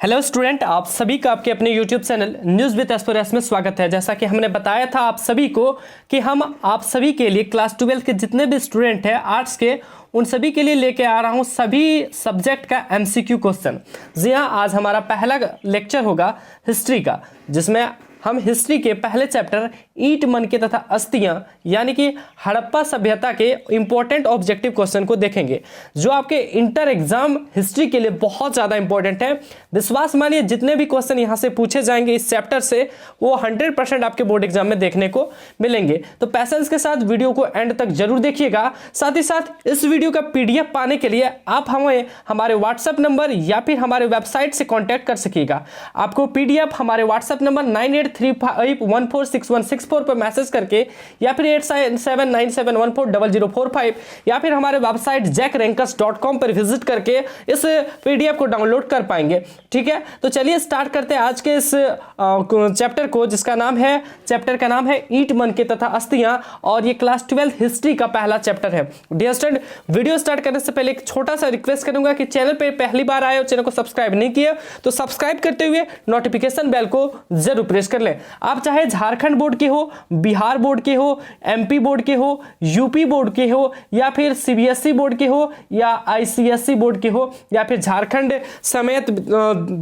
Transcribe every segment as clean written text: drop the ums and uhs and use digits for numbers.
Hello student, आप सभी का आपके अपने YouTube channel news with aspirants में स्वागत है। जैसा कि हमने बताया था आप सभी को कि हम आप सभी के लिए क्लास 12 के जितने भी स्टूडेंट हैं आर्ट्स के, उन सभी के लिए लेके आ रहा हूं सभी सब्जेक्ट का एमसीक्यू क्वेश्चन। जी हाँ, आज हमारा पहला लेक्चर होगा हिस्ट्री का, जिसमें हम हिस्ट्री के पहले चैप्टर ईंट मनके तथा अस्थियां यानी कि हड़प्पा सभ्यता के इंपॉर्टेंट ऑब्जेक्टिव क्वेश्चन को देखेंगे, जो आपके इंटर एग्जाम हिस्ट्री के लिए बहुत ज़्यादा इंपॉर्टेंट है। विश्वास मानिए, जितने भी क्वेश्चन यहाँ से पूछे जाएंगे इस चैप्टर से, वो 100% आपके बोर्ड एग्जाम में देखने को मिलेंगे। तो पैसेंस के साथ वीडियो को एंड तक जरूर देखिएगा। साथ ही साथ इस वीडियो का PDF पाने के लिए आप हमें हमारे व्हाट्सएप नंबर या फिर हमारे वेबसाइट से कॉन्टैक्ट कर सकिएगा। आपको PDF हमारे व्हाट्सएप नंबर 9835146164 पर मैसेज करके या फिर 8797140045 या फिर हमारे वेबसाइट jackrankers.com पर विजिट करके इस PDF को डाउनलोड कर पाएंगे। ठीक है, तो चलिए स्टार्ट करते हैं आज के इस चैप्टर को, जिसका नाम है, चैप्टर का नाम है ईंट मनके तथा अस्थियां, और ये क्लास 12 हिस्ट्री का पहला चैप्टर है। डियर स्टूडेंट, वीडियो स्टार्ट करने से पहले एक छोटा सा रिक्वेस्ट करूंगा कि चैनल पर पहली बार आए और चैनल को सब्सक्राइब नहीं किया तो सब्सक्राइब करते हुए नोटिफिकेशन बेल को जरूर प्रेस कर लें। आप चाहे झारखंड बोर्ड के हो, बिहार बोर्ड के हो, MP बोर्ड के हो, UP बोर्ड के हो, या फिर CBSE बोर्ड के हो, या ICSE बोर्ड के हो, या फिर झारखंड समेत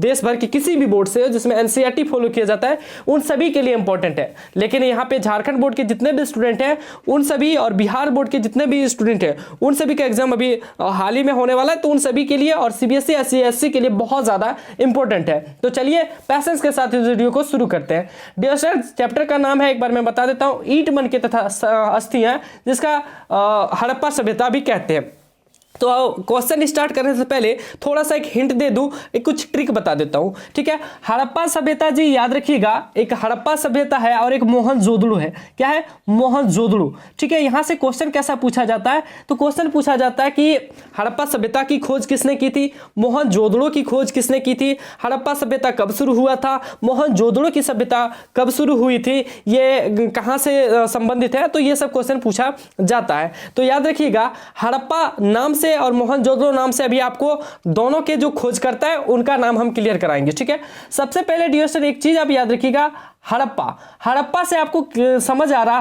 देश भर के किसी भी बोर्ड से जिसमें NCERT फॉलो किया जाता है, उन सभी के लिए इंपॉर्टेंट है। लेकिन यहाँ पे झारखंड बोर्ड के जितने भी स्टूडेंट हैं उन सभी, और बिहार बोर्ड के जितने भी स्टूडेंट हैं उन सभी का एग्जाम अभी हाल ही में होने वाला है, तो उन सभी के लिए और CBSE ICSE के लिए बहुत ज्यादा इंपॉर्टेंट है। तो चलिए पैसेंस के साथ इस वीडियो को शुरू करते हैं। डियर स्टूडेंट्स, चैप्टर का नाम है, एक बार मैं बता देता हूं, ईंट मनके तथा अस्थियां, जिसका हड़प्पा सभ्यता भी कहते हैं। तो क्वेश्चन स्टार्ट करने से पहले थोड़ा सा एक हिंट दे दूं, एक कुछ ट्रिक बता देता हूं। ठीक है, हड़प्पा सभ्यता जी याद रखिएगा, एक हड़प्पा सभ्यता है और एक मोहनजोदड़ो है। क्या है? मोहनजोदड़ो। ठीक है, यहां से क्वेश्चन कैसा पूछा जाता है, तो क्वेश्चन पूछा जाता है कि हड़प्पा सभ्यता की खोज किसने की थी, मोहनजोदड़ो की खोज किसने की थी, हड़प्पा सभ्यता कब शुरू हुआ था, मोहनजोदड़ो की सभ्यता कब शुरू हुई थी, ये कहां से संबंधित है, तो ये सब क्वेश्चन पूछा जाता है। तो याद रखिएगा, हड़प्पा नाम से और मोहनजोदड़ो नाम से अभी आपको दोनों के जो खोज करता है उनका नाम हम क्लियर कराएंगे। ठीक है, सबसे पहले डियर स्टूडेंट एक चीज आप याद रखिएगा, हड़प्पा, हड़प्पा से आपको समझ आ रहा,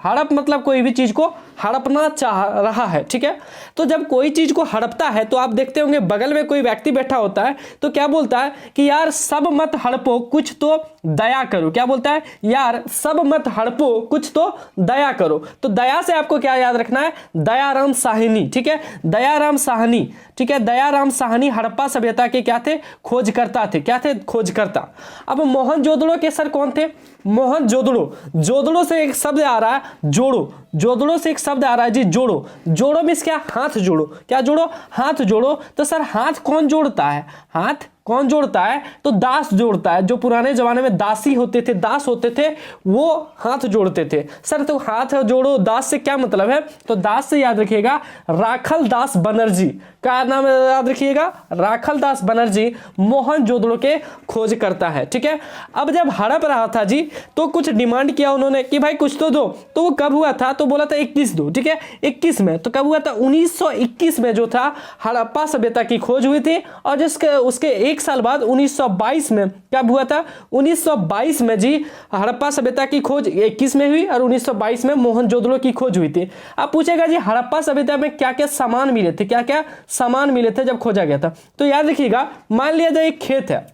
हड़प मतलब कोई भी चीज को हड़पना चाह रहा है। ठीक है, तो जब कोई चीज को हड़पता है तो आप देखते होंगे बगल में कोई व्यक्ति बैठा होता है, तो क्या बोलता है कि यार सब मत हड़पो, कुछ तो दया करो। क्या बोलता है? यार सब मत हड़पो, कुछ तो दया करो। तो दया से आपको क्या याद रखना है? दयाराम साहनी। ठीक है, दयाराम साहनी। ठीक है, दयाराम साहनी हड़प्पा सभ्यता के क्या थे? खोजकर्ता थे। क्या थे? खोजकर्ता। अब मोहनजोदड़ो के सर कौन थे? मोहनजोदड़ो, जोदड़ो से एक शब्द आ रहा है जोड़ो, जोदड़ो से एक शब्द आ रहा है जी जोड़ो। जोड़ो मीन्स क्या? हाथ जोड़ो। क्या जोड़ो? हाथ जोड़ो। तो सर हाथ कौन जोड़ता है? हाथ कौन जोड़ता है? तो दास जोड़ता है। जो पुराने जमाने में दासी होते थे, दास होते थे, वो हाथ जोड़ते थे। सर तो हाथ जोड़ो, दास से क्या मतलब है? तो दास से याद रखिएगा राखल दास बनर्जी। क्या नाम याद रखिएगा? राखल दास बनर्जी मोहनजोदड़ो के खोज करता है। ठीक है, अब जब हड़प रहा था जी, तो कुछ डिमांड किया उन्होंने कि भाई कुछ तो दो। तो वो कब हुआ था? तो बोला था 21 दो। ठीक है, 21 में। तो कब हुआ था? 1921 में जो था हड़प्पा सभ्यता की खोज हुई थी, और जिसके उसके एक साल बाद 1922 में कब हुआ था? 1922 में जी हड़प्पा सभ्यता की खोज 21 में हुई और 1922 में मोहनजोदड़ो की खोज हुई थी। अब पूछेगा जी हड़प्पा सभ्यता में क्या क्या सामान मिले थे, क्या क्या सामान मिले थे जब खोजा गया था? तो याद रखिएगा, मान लिया जाए एक खेत है।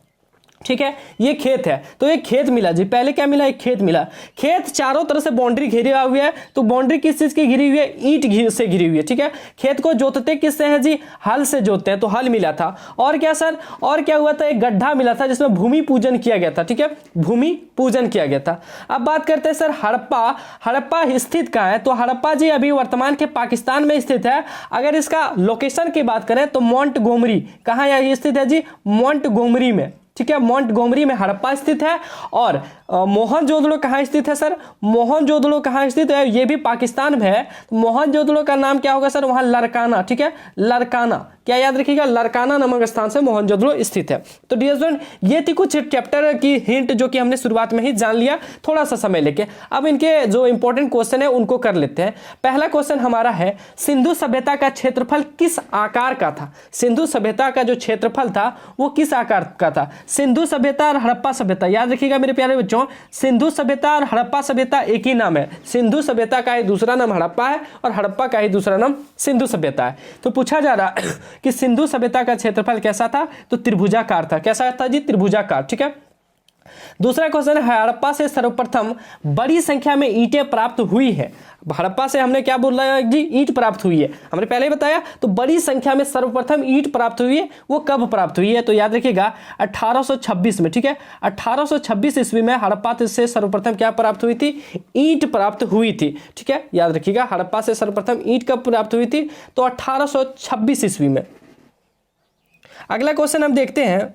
ठीक है, ये खेत है, तो एक खेत मिला जी। पहले क्या मिला? एक खेत मिला। खेत चारों तरफ से बाउंड्री घिरी हुई है, तो बाउंड्री किस चीज की घिरी हुई है? ईंट से घिरी हुई है। ठीक है, खेत को जोतते किससे है जी? हल से जोतते हैं, तो हल मिला था। और क्या सर? और क्या हुआ था? एक गड्ढा मिला था जिसमें भूमि पूजन किया गया था। ठीक है, भूमि पूजन किया गया था। अब बात करते हैं सर हड़प्पा, हड़प्पा स्थित कहाँ है? तो हड़प्पा जी अभी वर्तमान के पाकिस्तान में स्थित है। अगर इसका लोकेशन की बात करें तो मोंटगोमरी, कहाँ स्थित है जी? मोंटगोमरी में। ठीक है, मोंटगोमरी में हड़प्पा स्थित है। और मोहनजोदड़ो कहाँ स्थित है सर? मोहनजोदड़ो कहाँ स्थित है? ये भी पाकिस्तान में है। मोहनजोदड़ो का नाम क्या होगा सर? वहाँ लरकाना, ठीक है, लरकाना, क्या याद रखिएगा? लरकाना नामक स्थान से मोहनजोदड़ो स्थित है। तो डियर स्टूडेंट, ये थी कुछ चैप्टर की हिंट जो कि हमने शुरुआत में ही जान लिया थोड़ा सा समय लेके। अब इनके जो इंपॉर्टेंट क्वेश्चन है उनको कर लेते हैं। पहला क्वेश्चन हमारा है, सिंधु सभ्यता का क्षेत्रफल किस आकार का था? सिंधु सभ्यता का जो क्षेत्रफल था वो किस आकार का था? सिंधु सभ्यता और हड़प्पा सभ्यता, याद रखिएगा मेरे प्यारे बच्चों, सिंधु सभ्यता और हड़प्पा सभ्यता एक ही नाम है। सिंधु सभ्यता का ही दूसरा नाम हड़प्पा है और हड़प्पा का ही दूसरा नाम सिंधु सभ्यता है। तो पूछा जा रहा कि सिंधु सभ्यता का क्षेत्रफल कैसा था? तो त्रिभुजाकार था। कैसा था जी? त्रिभुजाकार, ठीक है। दूसरा क्वेश्चन है, हड़प्पा से सर्वप्रथम बड़ी संख्या में ईंटें प्राप्त हुई है। हड़प्पा से हमने क्या बोला है जी? ईंट प्राप्त हुई है, हमने पहले ही बताया। तो बड़ी संख्या में सर्वप्रथम ईंट प्राप्त हुई है, वो कब प्राप्त हुई है? तो याद रखिएगा 1826 में, ठीक है। 1826 ईस्वी में हड़प्पा से सर्वप्रथम क्या प्राप्त हुई थी? ईंट प्राप्त हुई थी, ठीक है। याद रखिएगा हड़प्पा से सर्वप्रथम ईंट कब प्राप्त हुई थी? तो 1826 ईस्वी में। अगला क्वेश्चन हम देखते हैं।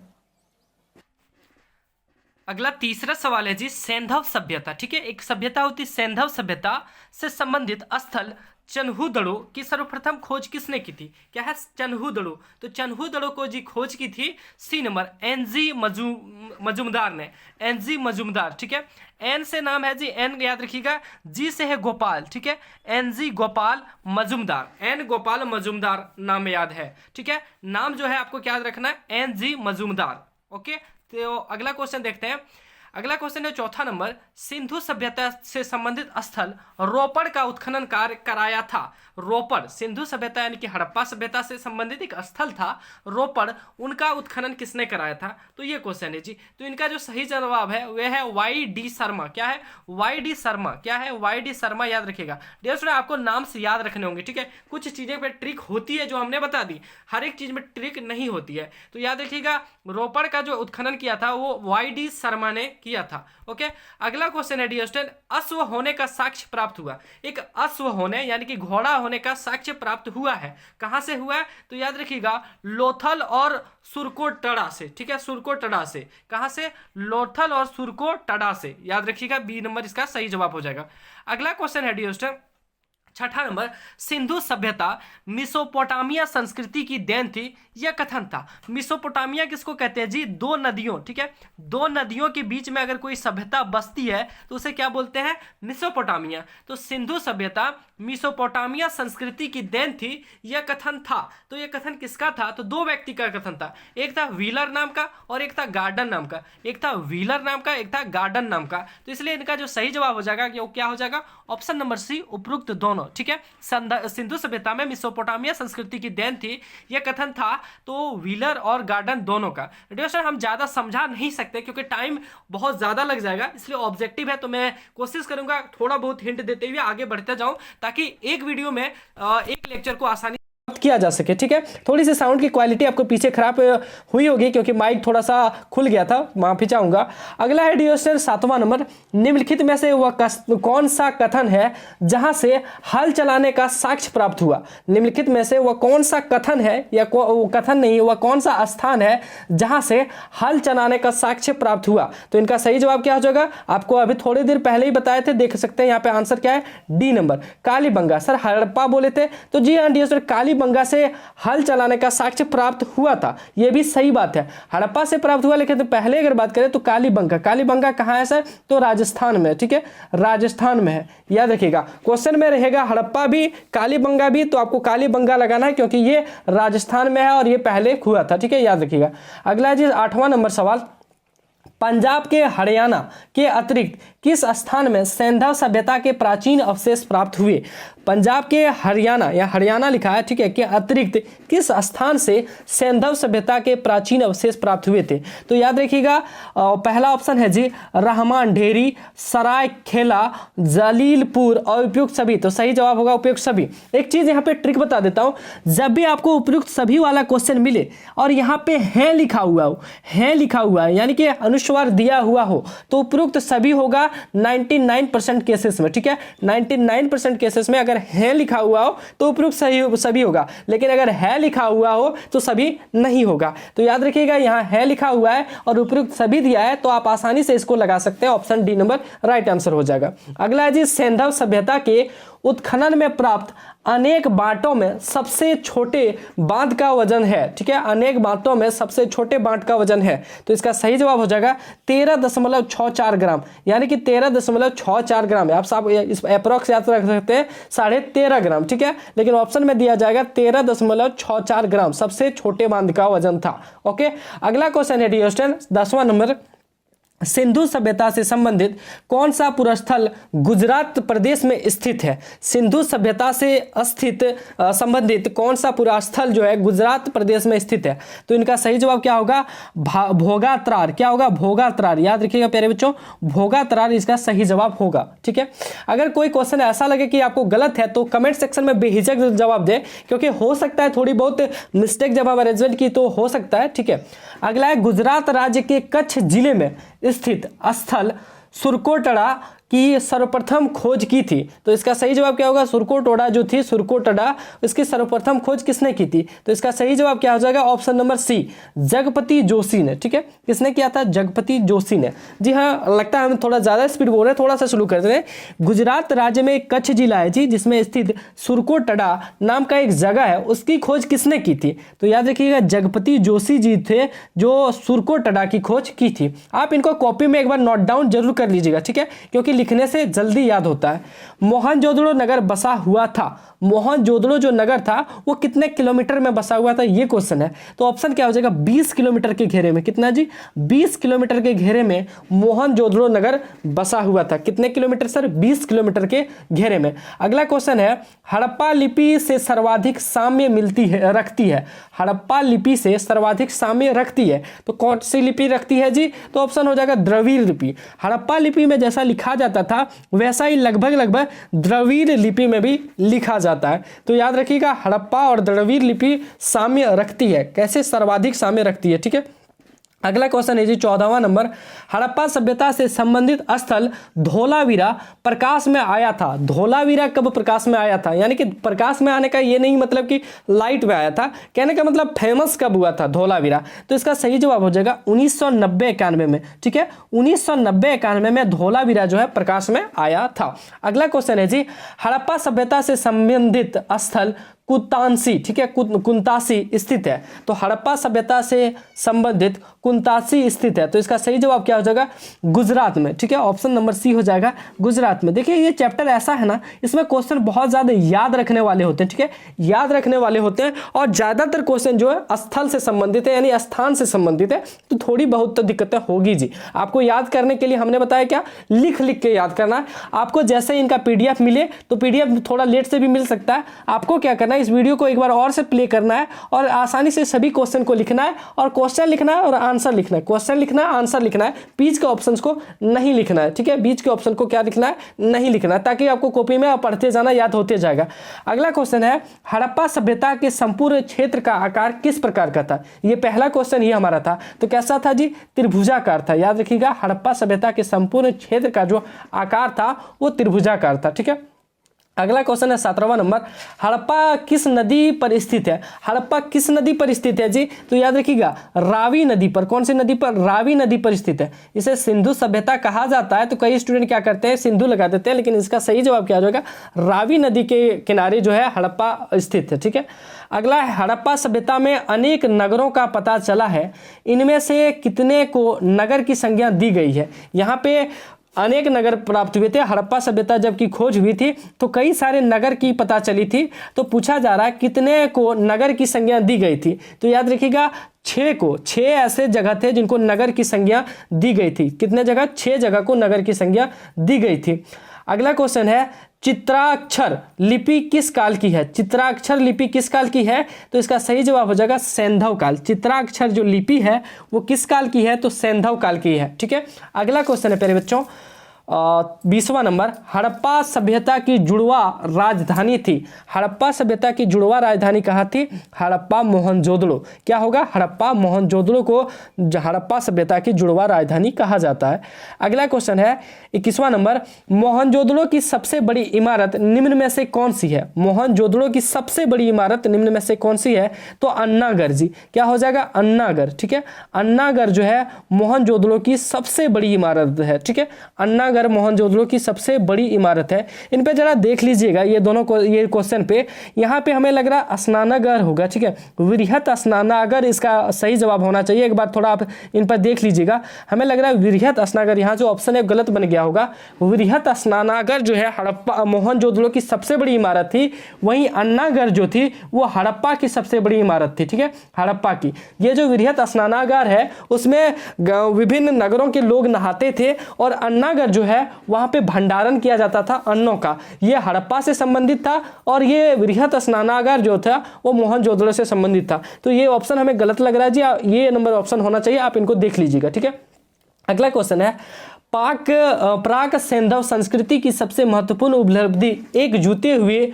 अगला तीसरा सवाल है जी, सैंधव सभ्यता, ठीक है, एक सभ्यता होती सैंधव सभ्यता से संबंधित स्थल चन्हूदड़ो की सर्वप्रथम खोज किसने की थी? क्या है? चन्हूदड़ो। तो चन्हूदड़ो को जी खोज की थी सी नंबर एनजी मजूमदार ने, एनजी मजूमदार, ठीक है। एन से नाम है जी, एन याद रखिएगा, जी से है गोपाल, ठीक है, एनजी गोपाल मजूमदार, एन गोपाल मजूमदार नाम याद है, ठीक है। नाम जो है आपको क्या याद रखना है? NG Majumdar, okay. तो अगला क्वेश्चन देखते हैं। अगला क्वेश्चन है चौथा नंबर, सिंधु सभ्यता से संबंधित स्थल रोपड़ का उत्खनन कार्य कराया था। रोपड़, सिंधु सभ्यता यानी कि हड़प्पा सभ्यता से संबंधित एक स्थल था रोपड़, उनका उत्खनन किसने कराया था? तो ये क्वेश्चन है जी। तो इनका जो सही जवाब है वह है वाई डी शर्मा। क्या है? वाई डी शर्मा। क्या है? वाई डी शर्मा, याद रखिएगा। डियर स्टूडेंट, आपको नाम से याद रखने होंगे, ठीक है। कुछ चीजें पे ट्रिक होती है जो हमने बता दी, हर एक चीज में ट्रिक नहीं होती है। तो याद रखिएगा रोपड़ का जो उत्खनन किया था वो वाई डी शर्मा ने किया था, ओके। अगला क्वेश्चन है डियर स्टूडेंट, अश्व होने का साक्ष्य प्राप्त हुआ। एक अश्व होने यानी कि घोड़ा होने का साक्ष्य प्राप्त हुआ है, कहां से हुआ है? तो याद रखिएगा लोथल और सुरकोटड़ा से, ठीक है, सुरकोटड़ा से। कहां से? लोथल और सुरकोटड़ा से, याद रखिएगा, बी नंबर इसका सही जवाब हो जाएगा। अगला क्वेश्चन है डियर स्टूडेंट छठा नंबर, सिंधु सभ्यता मिसोपोटामिया संस्कृति की देन थी, यह कथन था। मिसोपोटामिया किसको कहते हैं जी? दो नदियों, ठीक है, दो नदियों के बीच में अगर कोई सभ्यता बसती है तो उसे क्या बोलते हैं? मिसोपोटामिया। तो सिंधु सभ्यता मिसोपोटामिया संस्कृति की देन थी, यह कथन था। तो यह कथन किसका था? तो दो व्यक्ति का कथन था, एक था व्हीलर नाम का और एक था गार्डन नाम का। एक था व्हीलर नाम का, एक था गार्डन नाम का। तो इसलिए इनका जो सही जवाब हो जाएगा कि वो क्या हो जाएगा? ऑप्शन नंबर सी, उपरोक्त दोनों, ठीक है। सिंधु सभ्यता में मिसोपोटामिया संस्कृति की देन थी, यह कथन था, तो व्हीलर और गार्डन दोनों का। डियर हम ज्यादा समझा नहीं सकते क्योंकि टाइम बहुत ज्यादा लग जाएगा, इसलिए ऑब्जेक्टिव है, तो मैं कोशिश करूंगा थोड़ा बहुत हिंट देते हुए आगे बढ़ते जाऊं ताकि एक वीडियो में एक लेक्चर को आसानी किया जा सके, ठीक है। थोड़ी सी साउंड की क्वालिटी आपको पीछे खराब हुई होगी क्योंकि माइक थोड़ा सा खुल गया था, माफी चाहूंगा। अगला है डियर स्टूडेंट सातवां नंबर, निम्नलिखित में से वह कौन सा कथन है जहां से हल चलाने का साक्ष्य प्राप्त हुआ? निम्नलिखित में से वह कौन सा कथन है, या कथन नहीं, वह कौन सा स्थान है जहां से हल चलाने का साक्ष्य प्राप्त हुआ? तो इनका सही जवाब क्या हो जाएगा? आपको अभी थोड़ी देर पहले ही बताए थे, देख सकते हैं यहाँ पे आंसर क्या है, D number, Kalibangan. Sir Harappa बोले थे, तो जी हाँ डियर स्टूडेंट, कालीबंगा से हल चलाने का साक्ष्य प्राप्त हुआ था, यह भी सही बात है। हड़प्पा से प्राप्त हुआ, लेकिन तो पहले अगर बात करें तो कालीबंगा, कालीबंगा कहां है सर? तो राजस्थान में, ठीक है, राजस्थान में है, याद रखिएगा। क्वेश्चन में रहेगा हड़प्पा भी कालीबंगा भी, तो आपको कालीबंगा लगाना है क्योंकि ये राजस्थान में है और ये पहले हुआ था, ठीक है, याद रखिएगा। अगला जी 8वां नंबर सवाल, पंजाब के हरियाणा के अतिरिक्त किस स्थान में सैंधव सभ्यता के प्राचीन अवशेष प्राप्त हुए? पंजाब के हरियाणा, या हरियाणा लिखा है, ठीक है, के अतिरिक्त किस स्थान से सैंधव सभ्यता के प्राचीन अवशेष प्राप्त हुए थे? तो याद रखिएगा पहला ऑप्शन है जी रहमान ढेरी, सरायखेला, जलीलपुर और उपयुक्त सभी। तो सही जवाब होगा उपयुक्त सभी। एक चीज यहाँ पे ट्रिक बता देता हूँ, जब भी आपको उपयुक्त सभी वाला क्वेश्चन मिले और यहाँ पे है लिखा हुआ हो, है लिखा हुआ है, यानी कि अनुस्वार बार दिया हुआ हो तो उपयुक्त सभी होगा 99% केसेस में, ठीक है। 99% केसेस में अगर है लिखा हुआ हो तो उपयुक्त सभी होगा, लेकिन अगर है लिखा हुआ हो तो सभी नहीं होगा। तो याद रखिएगा यहाँ है लिखा हुआ है और उपयुक्त सभी दिया है, तो आप आसानी से इसको लगा सकते हैं। Option D number right answer हो जाएगा। अगला है जी, सिंधु सभ्यता के उत्खनन में प्राप्त अनेक बांटों में सबसे छोटे बांध का वजन है, ठीक है। अनेक बांटों में सबसे छोटे बांट का वजन है, तो इसका सही जवाब हो जाएगा 13.64 ग्राम, यानी कि 13.64 ग्राम है। आप इस अप्रोक्स याद रख सकते हैं 13.5 ग्राम, ठीक है, लेकिन ऑप्शन में दिया जाएगा 13.64 ग्राम सबसे छोटे बांध का वजन था। ओके, अगला क्वेश्चन है डियर स्टूडेंट 10वां नंबर, सिंधु सभ्यता से संबंधित कौन सा पुरस्थल गुजरात प्रदेश में स्थित है? सिंधु सभ्यता से संबंधित कौन सा पुरस्थल जो है गुजरात प्रदेश में स्थित है? तो इनका सही जवाब क्या होगा? भोगात्रार। क्या होगा? भोगात्रार। याद रखिएगा प्यारे बच्चों, भोगात्रार इसका सही जवाब होगा, ठीक है। अगर कोई क्वेश्चन ऐसा लगे कि आपको गलत है तो कमेंट सेक्शन में बेहिचक जवाब दे, क्योंकि हो सकता है थोड़ी बहुत मिस्टेक जब आप अरेंजमेंट की तो हो सकता है, ठीक है। अगला है, गुजरात राज्य के कच्छ जिले में स्थित स्थल सुरकोटड़ा की सर्वप्रथम खोज की थी। तो इसका सही जवाब क्या होगा? सुरकोटड़ा जो थी, सुरकोटड़ा, इसकी सर्वप्रथम खोज किसने की थी? तो इसका सही जवाब क्या हो जाएगा? Option number C, Jagpati Joshi ने, ठीक है। किसने किया था? जगपति जोशी ने। जी हाँ, लगता है हम थोड़ा ज्यादा स्पीड बोल रहे हैं, थोड़ा सा शुरू कर दे। गुजरात राज्य में एक कच्छ जिला है जी, जिसमें स्थित सुरकोटड़ा नाम का एक जगह है, उसकी खोज किसने की थी? तो याद रखिएगा जगपति जोशी जी थे जो सुरकोटड़ा की खोज की थी। आप इनको कॉपी में एक बार नोट डाउन जरूर कर लीजिएगा, ठीक है, क्योंकि लिखने से जल्दी याद होता है। मोहनजोदड़ो नगर बसा हुआ था, मोहनजोदड़ो जो नगर था वो कितने किलोमीटर में बसा हुआ था, ये क्वेश्चन है। तो ऑप्शन क्या हो जाएगा? 20 किलोमीटर के घेरे में। कितना जी? 20 किलोमीटर के घेरे में मोहनजोदड़ो नगर बसा हुआ था। कितने किलोमीटर सर? 20 किलोमीटर के घेरे में। अगला क्वेश्चन है, हड़प्पा लिपि से सर्वाधिक साम्य रखती है। हड़प्पा लिपि से सर्वाधिक साम्य रखती है, तो कौन सी लिपि रखती है जी? तो ऑप्शन हो जाएगा द्रविड़ लिपि। हड़प्पा लिपि में जैसा लिखा जाता था वैसा ही लगभग द्रविड़ लिपि में भी लिखा जाता है। तो याद रखिएगा हड़प्पा और द्रविड़ लिपि साम्य रखती है। कैसे? सर्वाधिक साम्य रखती है, ठीक है। अगला क्वेश्चन है जी 14वां नंबर, हड़प्पा सभ्यता से संबंधित स्थल धोलावीरा प्रकाश में आया था। धोलावीरा कब प्रकाश में आया था? यानी कि प्रकाश में आने का ये नहीं मतलब कि लाइट में आया था, कहने का मतलब फेमस कब हुआ था धोलावीरा? तो इसका सही जवाब हो जाएगा 1990-91 में, ठीक है। 1990-91 में धोलावीरा जो है प्रकाश में आया था। अगला क्वेश्चन है जी, हड़प्पा सभ्यता से संबंधित स्थल कुंतासी, ठीक है, कुंतासी स्थित है। तो हड़प्पा सभ्यता से संबंधित कुंतासी स्थित है, तो इसका सही जवाब क्या हो जाएगा? गुजरात में, ठीक है। ऑप्शन नंबर सी हो जाएगा गुजरात में। देखिए ये चैप्टर ऐसा है ना, इसमें क्वेश्चन बहुत ज्यादा याद रखने वाले होते हैं, ठीक है, याद रखने वाले होते हैं, और ज्यादातर क्वेश्चन जो है स्थल से संबंधित है, यानी स्थान से संबंधित है, तो थोड़ी बहुत तो दिक्कतें होगी जी। आपको याद करने के लिए हमने बताया क्या? लिख के याद करना है। आपको जैसे इनका पीडीएफ मिले तो पीडीएफ थोड़ा लेट से भी मिल सकता है, आपको क्या करना है, इस वीडियो को एक बार और से प्ले करना है और आसानी से सभी क्वेश्चन को लिखना है, और क्वेश्चन लिखना है और आंसर लिखना है, क्वेश्चन लिखना है, आंसर लिखना है, बीच के ऑप्शंस को नहीं लिखना है, ठीक है। बीच के ऑप्शन को क्या लिखना है? नहीं लिखना है, ताकि आपको कॉपी में पढ़ते जाना, याद होते जाएगा। अगला क्वेश्चन है, हड़प्पा सभ्यता के संपूर्ण क्षेत्र का आकार किस प्रकार का था? ये पहला क्वेश्चन ही हमारा था, तो कैसा था जी? त्रिभुजाकार था। याद रखिएगा हड़प्पा सभ्यता के संपूर्ण क्षेत्र का जो आकार था वो त्रिभुजाकार था, ठीक है। अगला क्वेश्चन है 17वां नंबर, हड़प्पा किस नदी पर स्थित है? हड़प्पा किस नदी पर स्थित है जी? तो याद रखिएगा रावी नदी पर। कौन सी नदी पर? रावी नदी पर स्थित है। इसे सिंधु सभ्यता कहा जाता है, तो कई स्टूडेंट क्या करते हैं, सिंधु लगा देते हैं, लेकिन इसका सही जवाब क्या हो जाएगा? रावी नदी के किनारे जो है हड़प्पा स्थित है, ठीक है। अगला है, हड़प्पा सभ्यता में अनेक नगरों का पता चला है, इनमें से कितने को नगर की संज्ञा दी गई है? यहाँ पे अनेक नगर प्राप्त हुए थे। हड़प्पा सभ्यता जब की खोज हुई थी तो कई सारे नगर की पता चली थी, तो पूछा जा रहा है कितने को नगर की संज्ञा दी गई थी? तो याद रखिएगा 6 को, 6 ऐसे जगह थे जिनको नगर की संज्ञा दी गई थी। कितने जगह? 6 जगह को नगर की संज्ञा दी गई थी। अगला क्वेश्चन है, चित्राक्षर लिपि किस काल की है? चित्राक्षर लिपि किस काल की है? तो इसका सही जवाब हो जाएगा सैंधव काल। चित्राक्षर जो लिपि है वो किस काल की है? तो सैंधव काल की है, ठीक है। अगला क्वेश्चन है प्यारे बच्चों, 20वां नंबर, हड़प्पा सभ्यता की जुड़वा राजधानी थी। हड़प्पा सभ्यता की जुड़वा राजधानी कहाँ थी? हड़प्पा मोहनजोदड़ो। क्या होगा? हड़प्पा मोहनजोदड़ो को हड़प्पा सभ्यता की जुड़वा राजधानी कहा जाता है। अगला क्वेश्चन है 21वां नंबर, मोहनजोदड़ो की सबसे बड़ी इमारत निम्न में से कौन सी है? मोहनजोदड़ो की सबसे बड़ी इमारत निम्न में से कौन सी है? तो अन्नागर जी। क्या हो जाएगा? अन्नागर। ठीक है, अन्नागर जो है मोहनजोदड़ो की सबसे बड़ी इमारत है। ठीक है, अन्नागर मोहनजोदड़ो की सबसे बड़ी इमारत है। इन पे जरा देख लीजिएगा, ये दोनों को, ये क्वेश्चन पे यहाँ पे हमें लग रहा स्नानागार होगा। ठीक है, वृहत स्नानागार इसका सही जवाब होना चाहिए। एक बार थोड़ा आप इन पर देख लीजिएगा, हमें लग रहा है वृहत स्नानागार, यहाँ जो ऑप्शन है गलत बन गया होगा। वृहत स्नानागार जो है हड़प्पा मोहनजोदड़ो की सबसे बड़ी इमारत थी, वहीं अन्नागर जो थी वो हड़प्पा की सबसे बड़ी इमारत थी। ठीक है, हड़प्पा की। ये जो वृहत स्नानागार है उसमें विभिन्न नगरों के लोग नहाते थे और अन्नागर जो है वहां पे भंडारण किया जाता था अन्नों का। ये हड़प्पा से संबंधित था और ये वृहत स्नानागार जो था वो मोहनजोदड़ो से संबंधित था। तो ये ऑप्शन हमें गलत लग रहा है जी, ये नंबर ऑप्शन होना चाहिए, आप इनको देख लीजिएगा। ठीक है, अगला क्वेश्चन है, प्राक सैंधव संस्कृति की सबसे महत्वपूर्ण उपलब्धि एक जूते हुए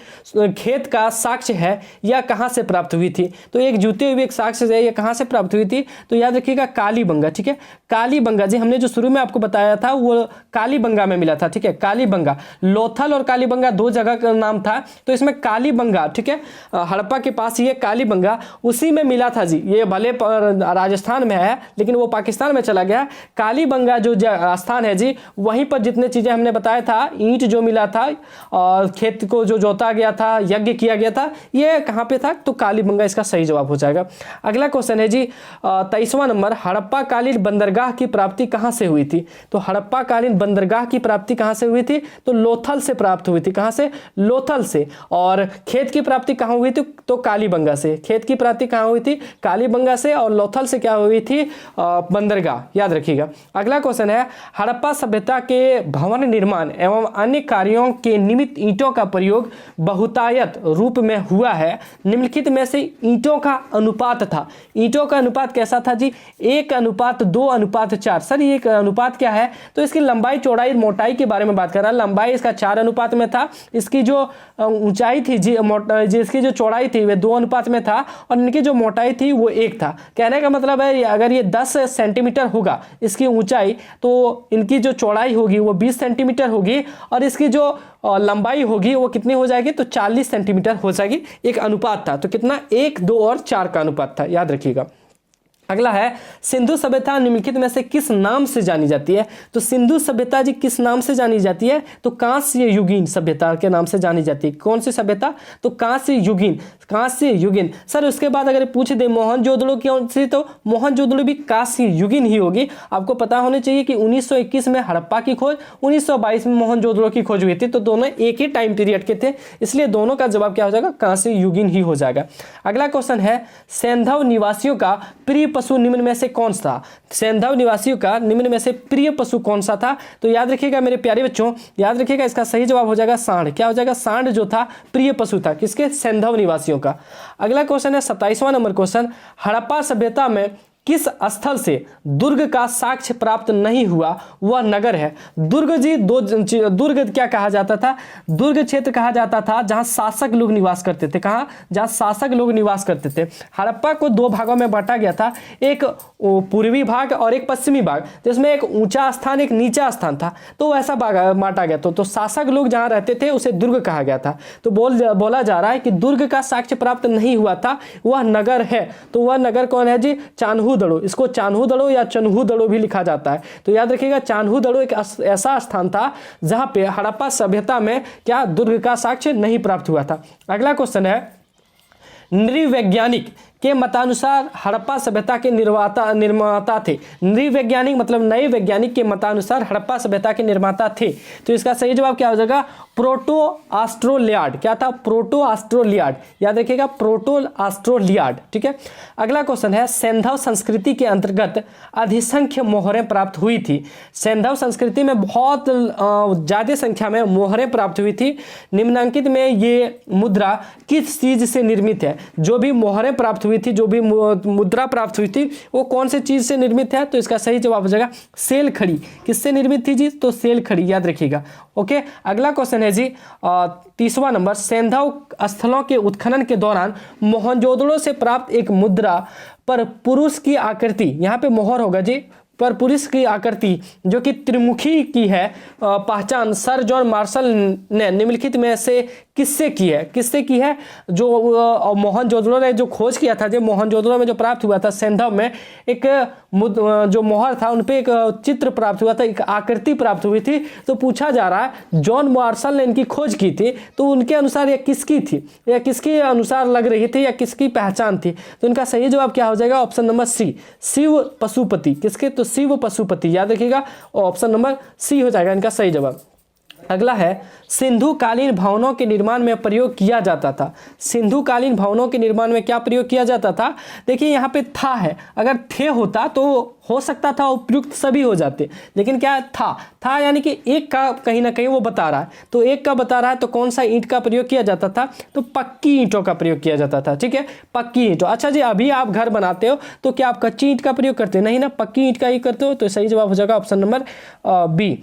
खेत का साक्ष्य है, यह कहाँ से प्राप्त हुई थी? तो एक जूते हुए एक साक्ष्य है, यह कहाँ से प्राप्त हुई थी? तो याद रखिएगा कालीबंगा। ठीक है, कालीबंगा जी, हमने जो शुरू में आपको बताया था वो कालीबंगा में मिला था। ठीक है, कालीबंगा, लोथल और कालीबंगा दो जगह का नाम था, तो इसमें कालीबंगा, ठीक है, हड़प्पा के पास ये कालीबंगा उसी में मिला था जी। ये भले राजस्थान में है लेकिन वो पाकिस्तान में चला गया। कालीबंगा जो स्थान है जी, वहीं पर जितने चीजें हमने बताया था, ईंट जो मिला था और खेत को जो जोता गया था, यज्ञ किया गया था, ये कहां पे था? तो कालीबंगा इसका सही जवाब हो जाएगा। अगला क्वेश्चन है जी 23वां नंबर, हड़प्पा कालीन बंदरगाह की प्राप्ति कहां से हुई थी? तो हड़प्पा कालीन बंदरगाह की प्राप्ति कहां से हुई थी? तो लोथल से प्राप्त हुई थी। कहां से? लोथल से। और खेत की प्राप्ति कहां हुई थी? तो कालीबंगा से। खेत की प्राप्ति कहां हुई थी? कालीबंगा से। और लोथल से क्या हुई थी? बंदरगाह, याद रखिएगा। अगला क्वेश्चन है, हड़प्पा सभ्यता के भवन निर्माण एवं अन्य कार्यों के निमित्त ईंटों का प्रयोग बहुतायत रूप में हुआ है, निम्नलिखित में से ईंटों का अनुपात था। ईंटों का अनुपात कैसा था जी? 1:2:4। सर ये अनुपात क्या है? तो इसकी लंबाई चौड़ाई मोटाई के बारे में बात कर रहा है। लंबाई इसका 4 अनुपात में था, इसकी जो ऊंचाई थी जी, इसकी जो चौड़ाई थी वह 2 अनुपात में था और इनकी जो मोटाई थी वो 1 था। कहने का मतलब है अगर ये 10 सेंटीमीटर होगा इसकी ऊंचाई, तो इनकी जो चौड़ाई होगी वो 20 सेंटीमीटर होगी और इसकी जो लंबाई होगी वो कितनी हो जाएगी? तो 40 सेंटीमीटर हो जाएगी। एक अनुपात था, तो कितना? 1, 2 और 4 का अनुपात था, याद रखिएगा। अगला है, सिंधु सभ्यता निम्नलिखित में से किस नाम से जानी जाती है? तो सिंधु सभ्यता जी किस नाम से जानी जाती है? तो कांस्य युगीन सभ्यता के नाम से जानी जाती है। कौन सी सभ्यता? तो कांस्य युगीन। कांस्य युगीन। सर उसके बाद अगर पूछ दे मोहनजोदड़ो कौन सी, तो मोहनजोदड़ो भी कांस्य युगीन ही होगी। आपको पता होना चाहिए कि 1921 में हड़प्पा की खोज, 1922 में मोहनजोदड़ो की खोज हुई थी, तो दोनों एक ही टाइम पीरियड के थे, इसलिए दोनों का जवाब क्या हो जाएगा? कांस्य युगीन ही हो जाएगा। अगला क्वेश्चन है, सैंधव निवासियों का प्रिय पशु निम्न में से कौन सा? सैंधव निवासियों का निम्न में से प्रिय पशु कौन सा था? तो याद रखिएगा मेरे प्यारे बच्चों, याद रखिएगा इसका सही जवाब हो जाएगा सांड। क्या हो जाएगा? सांड जो था प्रिय पशु था, किसके? सैंधव निवासियों का। अगला क्वेश्चन है 27वां नंबर क्वेश्चन, हड़प्पा सभ्यता में किस स्थल से दुर्ग का साक्ष्य प्राप्त नहीं हुआ वह नगर है? दुर्ग जी, दुर्ग क्या कहा जाता था? दुर्ग क्षेत्र कहा जाता था जहां शासक लोग निवास करते थे। कहां? जहां शासक लोग निवास करते थे। हड़प्पा को 2 भागों में बांटा गया था, एक पूर्वी भाग और एक पश्चिमी भाग, जिसमें एक ऊंचा स्थान एक नीचा स्थान था, तो ऐसा बांटा गया। तो शासक लोग जहां रहते थे उसे दुर्ग कहा गया था। तो बोला जा रहा है कि दुर्ग का साक्ष्य प्राप्त नहीं हुआ था, वह नगर है। तो वह नगर कौन है जी? चान्हू दड़ो। इसको चान्हू दड़ो या चन्हू दड़ो भी लिखा जाता है। तो याद रखिएगा चान्हू दड़ो एक ऐसा स्थान था जहां पे हड़प्पा सभ्यता में क्या दुर्ग का साक्ष्य नहीं प्राप्त हुआ था। अगला क्वेश्चन है, नृवैज्ञानिक के मतानुसार हड़प्पा सभ्यता के निर्माता थे। नृवैज्ञानिक मतलब नए वैज्ञानिक के मतानुसार हड़प्पा सभ्यता के निर्माता थे। तो इसका सही जवाब क्या हो जाएगा? प्रोटो ऑस्ट्रोलियाड। क्या था? प्रोटो ऑस्ट्रोलियाड। याद रखिएगा प्रोटो ऑस्ट्रोलियाड। ठीक है, अगला क्वेश्चन है, सैंधव संस्कृति के अंतर्गत अधिसंख्य मोहरें प्राप्त हुई थी। सैंधव संस्कृति में बहुत ज्यादा संख्या में मोहरें प्राप्त हुई थी। निम्नांकित में ये मुद्रा किस चीज से निर्मित है? जो भी मोहरें प्राप्त हुई थी, जो भी मुद्रा प्राप्त हुई थी वो कौन से चीज से निर्मित है? तो इसका सही जवाब हो जाएगा सेल खड़ी। किससे निर्मित थी जी? तो सेल खड़ी, याद रखिएगा। ओके, अगला क्वेश्चन है जी 30वां नंबर, सैंधव स्थलों के उत्खनन के दौरान मोहनजोदड़ो से प्राप्त एक मुद्रा पर पुरुष की आकृति, यहाँ पे मोहर होगा जी, पर पुरुष की आकृति जो कि त्रिमुखी की है, पहचान सर जॉन मार्शल ने निम्नलिखित में से किससे की है? किससे की है? जो मोहनजोदड़ो ने जो खोज किया था, जो मोहनजोदड़ो में जो प्राप्त हुआ था सैंधव में, एक जो मोहर था उन पे एक चित्र प्राप्त हुआ था, एक आकृति प्राप्त हुई थी। तो पूछा जा रहा है जॉन मार्शल ने इनकी खोज की थी, तो उनके अनुसार यह किसकी थी, या किसके अनुसार लग रही थी, या किसकी पहचान थी? तो इनका सही जवाब क्या हो जाएगा? Option number C, Shiv Pashupati. किसके? तो शिव पशुपति, याद रखिएगा। और ऑप्शन नंबर सी हो जाएगा इनका सही जवाब। अगला है, सिंधु कालीन भवनों के निर्माण में प्रयोग किया जाता था। सिंधु कालीन भवनों के निर्माण में क्या प्रयोग किया जाता था? देखिए यहाँ पे था है, अगर थे होता तो हो सकता था उपयुक्त सभी हो जाते, लेकिन क्या था यानी कि एक का कहीं ना कहीं वो बता रहा है, तो एक का बता रहा है, तो कौन सा ईंट का प्रयोग किया जाता था? तो पक्की ईंटों का प्रयोग किया जाता था। ठीक है, पक्की ईंटों। अच्छा जी, अभी आप घर बनाते हो तो क्या आप कच्ची ईंट का प्रयोग करते हो? नहीं ना, पक्की ईंट का ही करते हो। तो सही जवाब हो जाएगा ऑप्शन नंबर बी।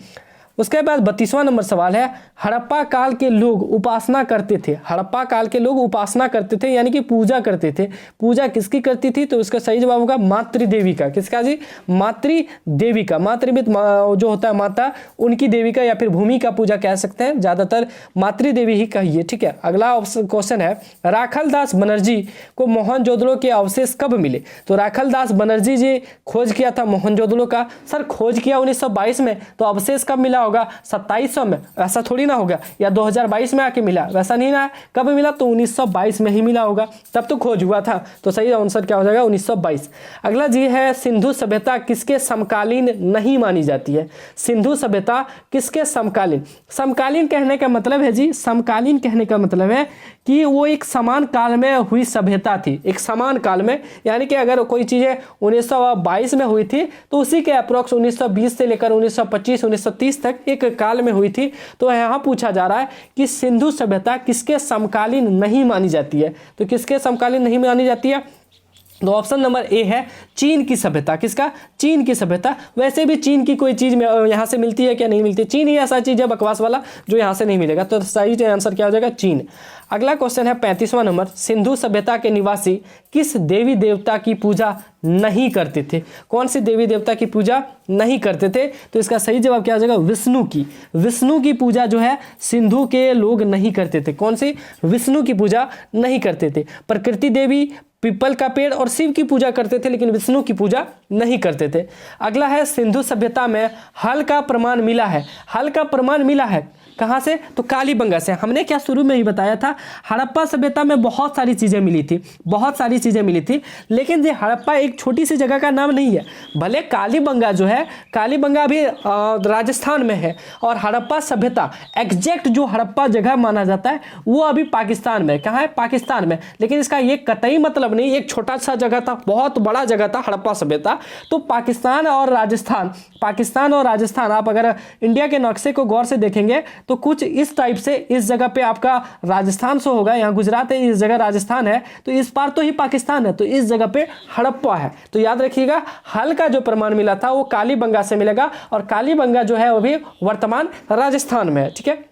उसके बाद 32वां नंबर सवाल है, हड़प्पा काल के लोग उपासना करते थे। हड़प्पा काल के लोग उपासना करते थे यानी कि पूजा करते थे। पूजा किसकी करती थी? तो इसका सही जवाब होगा मातृदेवी का। किसका जी? मातृदेवी का। मातृवित जो होता है माता, उनकी देवी का, या फिर भूमि का पूजा कह सकते हैं, ज्यादातर मातृदेवी ही कहिए। ठीक है, अगला क्वेश्चन है, राखलदास बनर्जी को मोहनजोदड़ो के अवशेष कब मिले? तो राखलदास बनर्जी जी खोज किया था मोहनजोदड़ो का। सर खोज किया 1922 में, तो अवशेष कब मिला होगा? 2700 में। ऐसा थोड़ी ना होगा, या 2022 में आके मिला, वैसा नहीं ना। कब मिला? तो 1922 में ही मिला होगा, तब तो खोज हुआ था। तो सही आंसर क्या हो जाएगा? 1922। अगला जी है, सिंधु सभ्यता किसके समकालीन नहीं मानी जाती है? सिंधु सभ्यता किसके समकालीन? समकालीन कहने का मतलब है जी, समकालीन कहने का मतलब है कि वो एक समान काल में हुई सभ्यता थी। एक समान काल में, यानी कि अगर कोई चीजें 1922 में हुई थी तो उसी के अप्रोक्स 1920 से लेकर 1925 1930 तक एक काल में हुई थी। तो यहाँ पूछा जा रहा है कि सिंधु सभ्यता किसके समकालीन नहीं मानी जाती है? तो किसके समकालीन नहीं मानी जाती है? तो ऑप्शन नंबर ए है चीन की सभ्यता। किसका? चीन की सभ्यता। वैसे भी चीन की कोई चीज यहाँ से मिलती है क्या? नहीं मिलती। चीन ही ऐसा चीज है बकवास वाला जो यहाँ से नहीं मिलेगा। तो सही आंसर क्या हो जाएगा? चीन। अगला क्वेश्चन है 35वां नंबर, सिंधु सभ्यता के निवासी किस देवी देवता की पूजा नहीं करते थे? कौन सी देवी देवता की पूजा नहीं करते थे? तो इसका सही जवाब क्या हो जाएगा? विष्णु की। विष्णु की पूजा जो है सिंधु के लोग नहीं करते थे। कौन सी? विष्णु की पूजा नहीं करते थे। प्रकृति देवी, पीपल का पेड़ और शिव की पूजा करते थे, लेकिन विष्णु की पूजा नहीं करते थे। अगला है, सिंधु सभ्यता में हल का प्रमाण मिला है। हल का प्रमाण मिला है कहाँ से? तो कालीबंगा से। हमने क्या शुरू में ही बताया था, हड़प्पा सभ्यता में बहुत सारी चीजें मिली थी, बहुत सारी चीजें मिली थी, लेकिन ये हड़प्पा एक छोटी सी जगह का नाम नहीं है। भले कालीबंगा जो है, कालीबंगा अभी राजस्थान में है, और हड़प्पा सभ्यता एग्जैक्ट जो हड़प्पा जगह माना जाता है वो अभी पाकिस्तान में। कहाँ है? पाकिस्तान में। लेकिन इसका ये कतई मतलब नहीं, एक छोटा सा जगह था, बहुत बड़ा जगह था हड़प्पा सभ्यता। तो पाकिस्तान और राजस्थान, पाकिस्तान और राजस्थान, आप अगर इंडिया के नक्शे को गौर से देखेंगे तो कुछ इस टाइप से, इस जगह पे आपका राजस्थान शो होगा, यहाँ गुजरात है, इस जगह राजस्थान है, तो इस पार तो ही पाकिस्तान है, तो इस जगह पे हड़प्पा है। तो याद रखिएगा, हल का जो प्रमाण मिला था वो कालीबंगा से मिलेगा, और कालीबंगा जो है वो भी वर्तमान राजस्थान में है। ठीक है,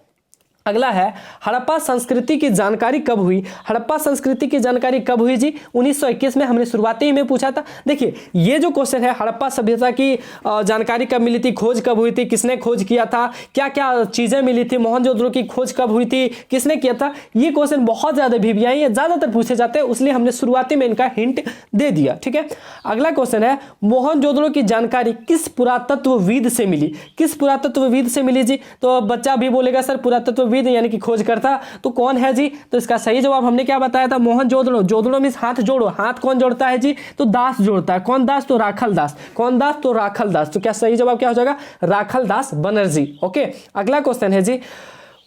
अगला है, हड़प्पा संस्कृति की जानकारी कब हुई? हड़प्पा संस्कृति की जानकारी कब हुई जी? 1921 में। हमने शुरुआती में पूछा था। देखिए ये जो क्वेश्चन है, हड़प्पा सभ्यता की जानकारी कब मिली थी, खोज कब हुई थी, किसने खोज किया था, क्या क्या चीजें मिली थी, मोहनजोदड़ो की खोज कब हुई थी, किसने किया था, ये क्वेश्चन बहुत ज्यादा भिभियाई है, ज्यादातर पूछे जाते हैं, इसलिए हमने शुरुआती में इनका हिंट दे दिया। ठीक है, अगला क्वेश्चन है, मोहनजोदड़ो की जानकारी किस पुरातत्वविद से मिली? किस पुरातत्वविद से मिली जी? तो बच्चा भी बोलेगा सर पुरातत्व यानी कि खोज करता, तो कौन है जी? तो इसका सही जवाब हमने क्या बताया था? मोहनजोदड़ो। जोदड़ो मींस हाथ जोड़ो। हाथ कौन जोड़ता है जी? तो दास जोड़ता है। कौन दास? तो राखलदास। कौन दास? तो राखलदास। तो क्या सही जवाब क्या हो जाएगा? राखलदास बनर्जी। ओके, अगला क्वेश्चन है जी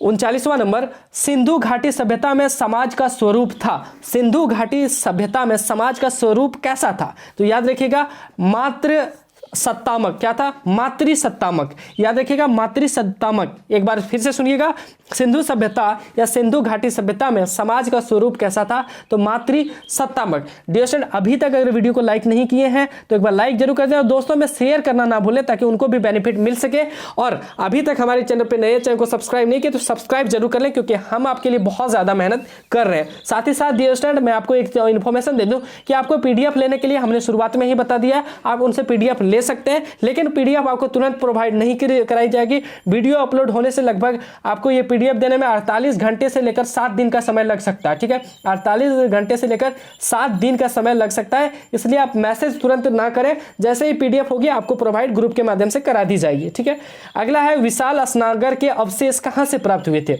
39वां नंबर, सिंधु घाटी सभ्यता में समाज का स्वरूप था। सिंधु घाटी सभ्यता में समाज का स्वरूप कैसा था? तो याद रखिएगा, मात्र सत्तामक, क्या था? मातृसत्तामक। याद रखिएगा, मातृसत्तामक। एक बार फिर से सुनिएगा, सिंधु सभ्यता या सिंधु घाटी सभ्यता में समाज का स्वरूप कैसा था? तो मातृसत्तामक। डियर स्टूडेंट, अभी तक अगर वीडियो को लाइक नहीं किए हैं तो एक बार लाइक जरूर कर दें और दोस्तों में शेयर करना ना भूलें ताकि उनको भी बेनिफिट मिल सके। और अभी तक हमारे चैनल पर नए चैनल को सब्सक्राइब नहीं किए तो सब्सक्राइब जरूर कर लें, क्योंकि हम आपके लिए बहुत ज्यादा मेहनत कर रहे हैं। साथ ही साथ डियर स्टूडेंट, मैं आपको एक इन्फॉर्मेशन दे दूं कि आपको पीडीएफ लेने के लिए हमने शुरुआत में ही बता दिया, आप उनसे पीडीएफ ले सकते हैं, लेकिन पीडीएफ आपको तुरंत प्रोवाइड नहीं कराई जाएगी। वीडियो अपलोड होने से लगभग आपको ये पीडीएफ देने में 48 घंटे से लेकर 7 दिन का समय लग सकता है। ठीक है, 48 घंटे से लेकर 7 दिन का समय लग सकता है, इसलिए आप मैसेज तुरंत ना करें, जैसे ही पीडीएफ होगी आपको प्रोवाइड ग्रुप के माध्यम से करा दी जाएगी। ठीक है, अगला है विशाल स्नानगर के अवशेष कहां से प्राप्त हुए थे?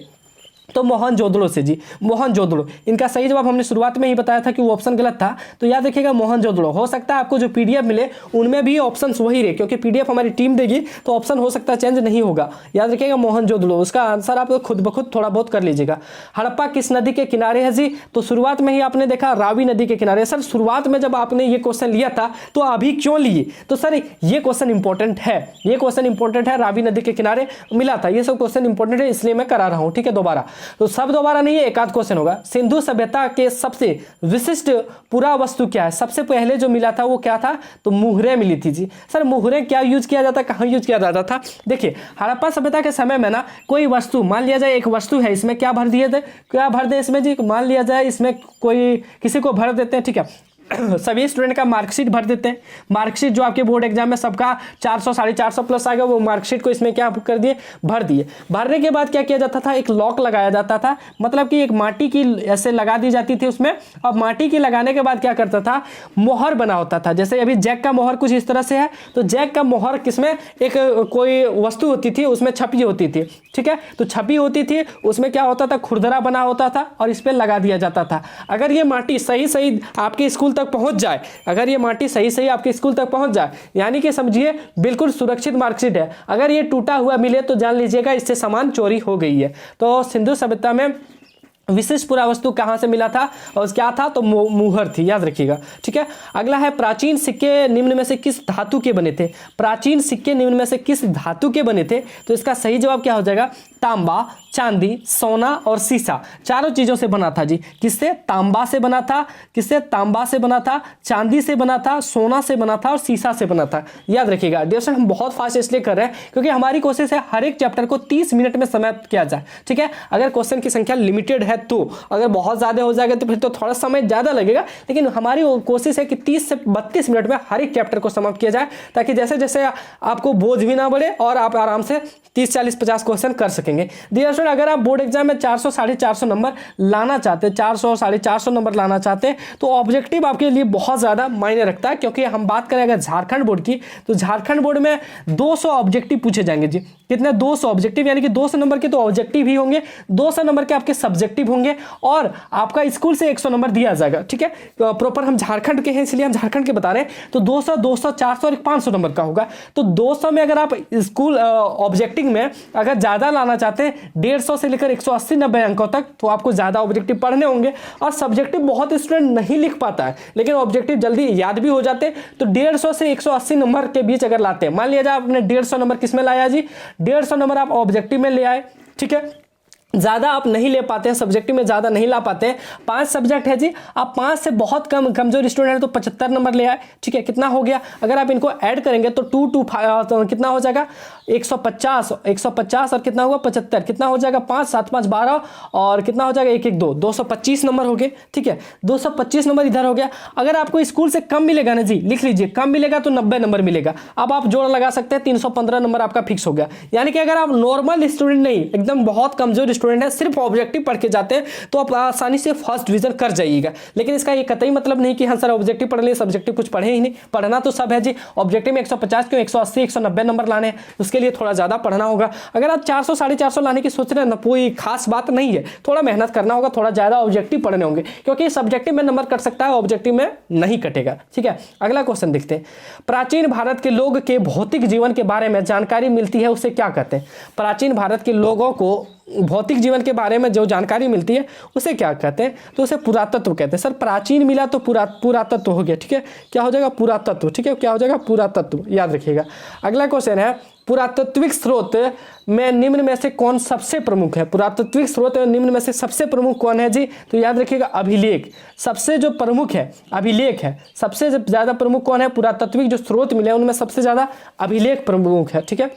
तो मोहनजोदड़ो से जी, मोहनजोदड़ो। इनका सही जवाब हमने शुरुआत में ही बताया था कि वो ऑप्शन गलत था, तो याद रखिएगा मोहनजोदड़ो। हो सकता है आपको जो पीडीएफ मिले उनमें भी ऑप्शन वही रहे, क्योंकि पीडीएफ हमारी टीम देगी तो ऑप्शन हो सकता है चेंज नहीं होगा। याद रखिएगा मोहनजोदड़ो, उसका आंसर आप खुद ब खुद थोड़ा बहुत कर लीजिएगा। हड़प्पा किस नदी के किनारे है जी? तो शुरुआत में ही आपने देखा रावी नदी के किनारे। सर शुरुआत में जब आपने ये क्वेश्चन लिया था तो अभी क्यों लिए? तो सर ये क्वेश्चन इंपॉर्टेंट है, ये क्वेश्चन इंपॉर्टेंट है, रावी नदी के किनारे मिला था, ये सब क्वेश्चन इंपॉर्टेंट है, इसलिए मैं करा रहा हूँ। ठीक है, दोबारा तो सब दोबारा नहीं है, एक आध क्वेश्चन होगा। सिंधु सभ्यता के सबसे विशिष्ट पुरावस्तु क्या है? सबसे पहले जो मिला था वो क्या था? तो मुहरें मिली थी जी। सर मुहरें क्या यूज किया जाता, कहाँ यूज किया जाता था? देखिए हड़प्पा सभ्यता के समय में ना कोई वस्तु, मान लिया जाए एक वस्तु है, इसमें क्या भर दिए थे, क्या भर दे इसमें जी? मान लिया जाए इसमें कोई किसी को भर देते हैं, ठीक है, सभी स्टूडेंट का मार्कशीट भर देते हैं। मार्कशीट जो आपके बोर्ड एग्जाम में सबका 400 450 प्लस आएगा, वो मार्कशीट को इसमें क्या कर दिए, भर दिए। भरने के बाद क्या किया जाता था? एक लॉक लगाया जाता था, मतलब कि एक माटी की ऐसे लगा दी जाती थी उसमें, और माटी की लगाने के बाद क्या करता था, मोहर बना होता था। जैसे अभी जैक का मोहर कुछ इस तरह से है, तो जैक का मोहर किसमें, एक कोई वस्तु होती थी उसमें छपी होती थी। ठीक है, तो छपी होती थी, उसमें क्या होता था, खुरदरा बना होता था और इस पर लगा दिया जाता था। अगर ये माटी सही सही आपके स्कूल तक पहुंच जाए, अगर ये माटी सही सही आपके स्कूल तक पहुंच जाए, यानी कि समझिए बिल्कुल सुरक्षित मार्कशीट है। अगर ये टूटा हुआ मिले तो जान लीजिएगा इससे सामान चोरी हो गई है। तो सिंधु सभ्यता में विशिष्ट पुरावस्तु कहां से मिला था और क्या था? तो मुहर थी, याद रखिएगा। ठीक है, अगला है प्राचीन सिक्के निम्न में से किस धातु के बने थे? प्राचीन सिक्के निम्न में से किस धातु के बने थे? तो इसका सही जवाब क्या हो जाएगा? तांबा, चांदी, सोना और सीसा, चारों चीजों से बना था जी। किससे? तांबा से बना था। किससे? तांबा से बना था, चांदी से बना था, सोना से बना था और सीसा से बना था। याद रखिएगा डियर स्टूडेंट, हम बहुत फास्ट इसलिए कर रहे हैं क्योंकि हमारी कोशिश है हर एक चैप्टर को 30 मिनट में समाप्त किया जाए। ठीक है, अगर क्वेश्चन की संख्या लिमिटेड है तो, अगर बहुत ज्यादा हो जाएगा तो फिर तो थोड़ा समय ज्यादा लगेगा, लेकिन हमारी कोशिश है कि 30 से 32 मिनट में हर एक चैप्टर को समाप्त किया जाए, ताकि जैसे जैसे आपको बोझ भी ना बढ़े और आप आराम से 30 40 50 क्वेश्चन कर सकेंगे। डियर स्टूडेंट, अगर आप बोर्ड एग्जाम में 400 450 नंबर लाना चाहते हैं, 400 450 नंबर लाना चाहते हैं, तो ऑब्जेक्टिव आपके लिए बहुत ज्यादा मायने रखता है। क्योंकि हम बात करें अगर झारखंड बोर्ड की, तो झारखंड बोर्ड में 200 ऑब्जेक्टिव पूछे जाएंगे जी। कितने? 200 ऑब्जेक्टिव, यानी कि 200 नंबर के तो ऑब्जेक्टिव ही होंगे, 200 नंबर के आपके सब्जेक्टिव होंगे और आपका स्कूल से 100 नंबर दिया जाएगा। ठीक है, प्रॉपर हम झारखंड के हैं इसलिए हम झारखंड के बता रहे हैं। तो 200 200 400 और 500 नंबर का होगा। तो 200 में अगर आप स्कूल ऑब्जेक्टिव में अगर ज्यादा लाना चाहते हैं, 150 से लेकर 180 90 अंकों तक, तो आपको ज्यादा ऑब्जेक्टिव पढ़ने होंगे। और सब्जेक्टिव बहुत स्टूडेंट नहीं लिख पाता है, लेकिन ऑब्जेक्टिव जल्दी याद भी हो जाते। तो 150 से 180 नंबर के बीच अगर लाते हैं, मान लिया जाए आपने 150 नंबर किसमें लाया जी? 150 नंबर आप ऑब्जेक्टिव में ले आए। ठीक है, ज्यादा आप नहीं ले पाते हैं, सब्जेक्टिव में ज्यादा नहीं ला पाते हैं। 5 सब्जेक्ट है जी, आप 5 से बहुत कमजोर स्टूडेंट है तो 75 नंबर ले आए। ठीक है, कितना हो गया? अगर आप इनको ऐड करेंगे तो 2 2 तो कितना हो जाएगा? 150 और कितना होगा? 75। कितना हो जाएगा? 5 7 5 12 और कितना हो जाएगा? 1 1 2 225 नंबर हो गए। ठीक है, 225 नंबर इधर हो गया। अगर आपको स्कूल से कम मिलेगा ना जी, लिख लीजिए, कम मिलेगा तो 90 नंबर मिलेगा। अब आप जोड़ लगा सकते हैं, 315 नंबर आपका फिक्स हो गया। यानी कि अगर आप नॉर्मल स्टूडेंट नहीं, एकदम बहुत कमजोर स्टूडेंट है, सिर्फ ऑब्जेक्टिव पढ़ के जाते हैं, तो आप आसानी से फर्स्ट डिवीजन कर जाइएगा। लेकिन इसका ये कतई मतलब नहीं कि हाँ सर ऑब्जेक्टिव पढ़ लिए, सब्जेक्टिव कुछ पढ़े ही नहीं। पढ़ना तो सब है जी। ऑब्जेक्टिव में 150 क्यों, 180 190 नंबर लाने हैं, उसके लिए थोड़ा ज्यादा पढ़ना होगा। अगर आप 400 450 लाने की सोच रहे हैं ना, कोई खास बात नहीं है, थोड़ा मेहनत करना होगा, थोड़ा ज्यादा ऑब्जेक्टिव पढ़ने होंगे, क्योंकि सब्जेक्टिव में नंबर कट सकता है, ऑब्जेक्टिव में नहीं कटेगा। ठीक है, अगला क्वेश्चन देखते हैं। प्राचीन भारत के लोग के भौतिक जीवन के बारे में जानकारी मिलती है, उसे क्या कहते हैं? प्राचीन भारत के लोगों को भौतिक जीवन के बारे में जो जानकारी मिलती है उसे क्या कहते हैं, तो उसे पुरातत्व कहते हैं। सर प्राचीन मिला तो पुरातत्व हो गया, ठीक है, क्या हो जाएगा पुरातत्व, ठीक है, क्या हो जाएगा पुरातत्व, याद रखिएगा। अगला क्वेश्चन है पुरातात्विक स्रोत में निम्न में से कौन सबसे प्रमुख है। पुरातात्विक स्रोत में निम्न में से सबसे प्रमुख कौन है जी, तो याद रखिएगा अभिलेख। सबसे जो प्रमुख है अभिलेख है, सबसे ज्यादा प्रमुख कौन है, पुरातात्विक जो स्रोत मिले उनमें सबसे ज्यादा अभिलेख प्रमुख है, ठीक है।